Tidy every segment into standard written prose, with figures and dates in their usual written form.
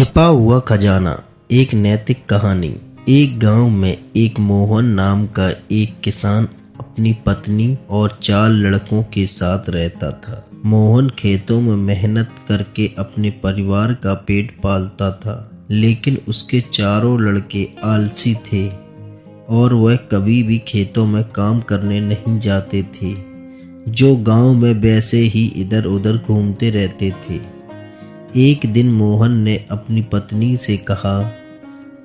छिपा हुआ खजाना। एक नैतिक कहानी। एक गांव में एक मोहन नाम का एक किसान अपनी पत्नी और 4 लड़कों के साथ रहता था। मोहन खेतों में मेहनत करके अपने परिवार का पेट पालता था, लेकिन उसके चारों लड़के आलसी थे और वह कभी भी खेतों में काम करने नहीं जाते थे। जो गांव में वैसे ही इधर उधर घूमते रहते थे। एक दिन मोहन ने अपनी पत्नी से कहा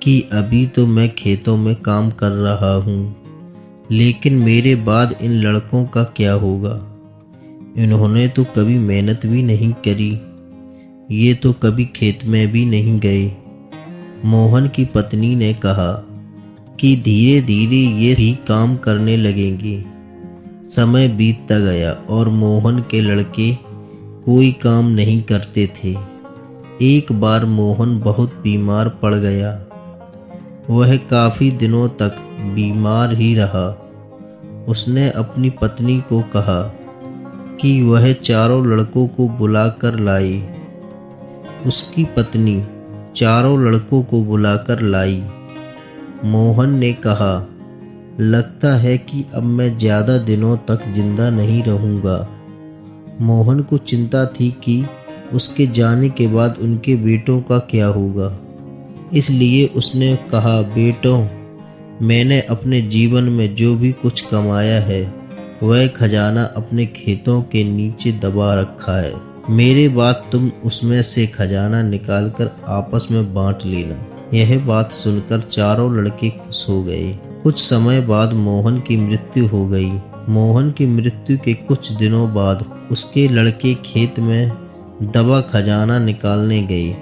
कि अभी तो मैं खेतों में काम कर रहा हूँ, लेकिन मेरे बाद इन लड़कों का क्या होगा? इन्होंने तो कभी मेहनत भी नहीं करी, ये तो कभी खेत में भी नहीं गए। मोहन की पत्नी ने कहा कि धीरे धीरे ये भी काम करने लगेंगे। समय बीतता गया और मोहन के लड़के कोई काम नहीं करते थे। एक बार मोहन बहुत बीमार पड़ गया। वह काफी दिनों तक बीमार ही रहा। उसने अपनी पत्नी को कहा कि वह चारों लड़कों को बुलाकर लाई। उसकी पत्नी चारों लड़कों को बुलाकर लाई। मोहन ने कहा, लगता है कि अब मैं ज्यादा दिनों तक जिंदा नहीं रहूंगा। मोहन को चिंता थी कि उसके जाने के बाद उनके बेटों का क्या होगा। इसलिए उसने कहा, बेटों, मैंने अपने जीवन में जो भी कुछ कमाया है वह खजाना अपने खेतों के नीचे दबा रखा है। मेरे बाद तुम उसमें से खजाना निकालकर आपस में बांट लेना। यह बात सुनकर चारों लड़के खुश हो गए। कुछ समय बाद मोहन की मृत्यु हो गई। मोहन की मृत्यु के कुछ दिनों बाद उसके लड़के खेत में दबा खजाना निकालने गए।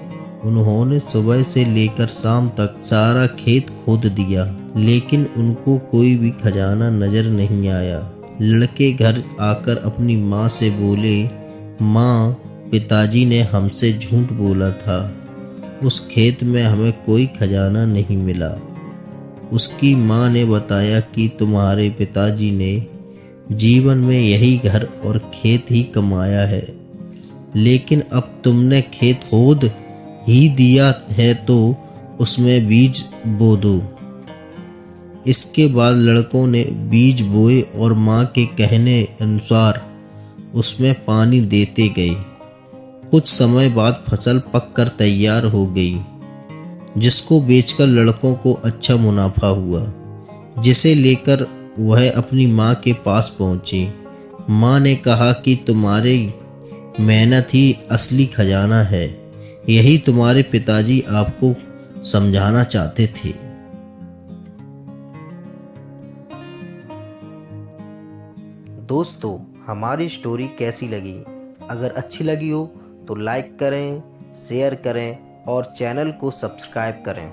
उन्होंने सुबह से लेकर शाम तक सारा खेत खोद दिया, लेकिन उनको कोई भी खजाना नजर नहीं आया। लड़के घर आकर अपनी माँ से बोले, माँ, पिताजी ने हमसे झूठ बोला था। उस खेत में हमें कोई खजाना नहीं मिला। उसकी माँ ने बताया कि तुम्हारे पिताजी ने जीवन में यही घर और खेत ही कमाया है, लेकिन अब तुमने खेत खोद ही दिया है तो उसमें बीज बो दो। इसके बाद लड़कों ने बीज बोए और माँ के कहने अनुसार उसमें पानी देते गए। कुछ समय बाद फसल पककर तैयार हो गई, जिसको बेचकर लड़कों को अच्छा मुनाफा हुआ, जिसे लेकर वह अपनी माँ के पास पहुँचे। माँ ने कहा कि तुम्हारी मेहनत ही असली खजाना है। यही तुम्हारे पिताजी आपको समझाना चाहते थे। दोस्तों, हमारी स्टोरी कैसी लगी? अगर अच्छी लगी हो तो लाइक करें, शेयर करें और चैनल को सब्सक्राइब करें।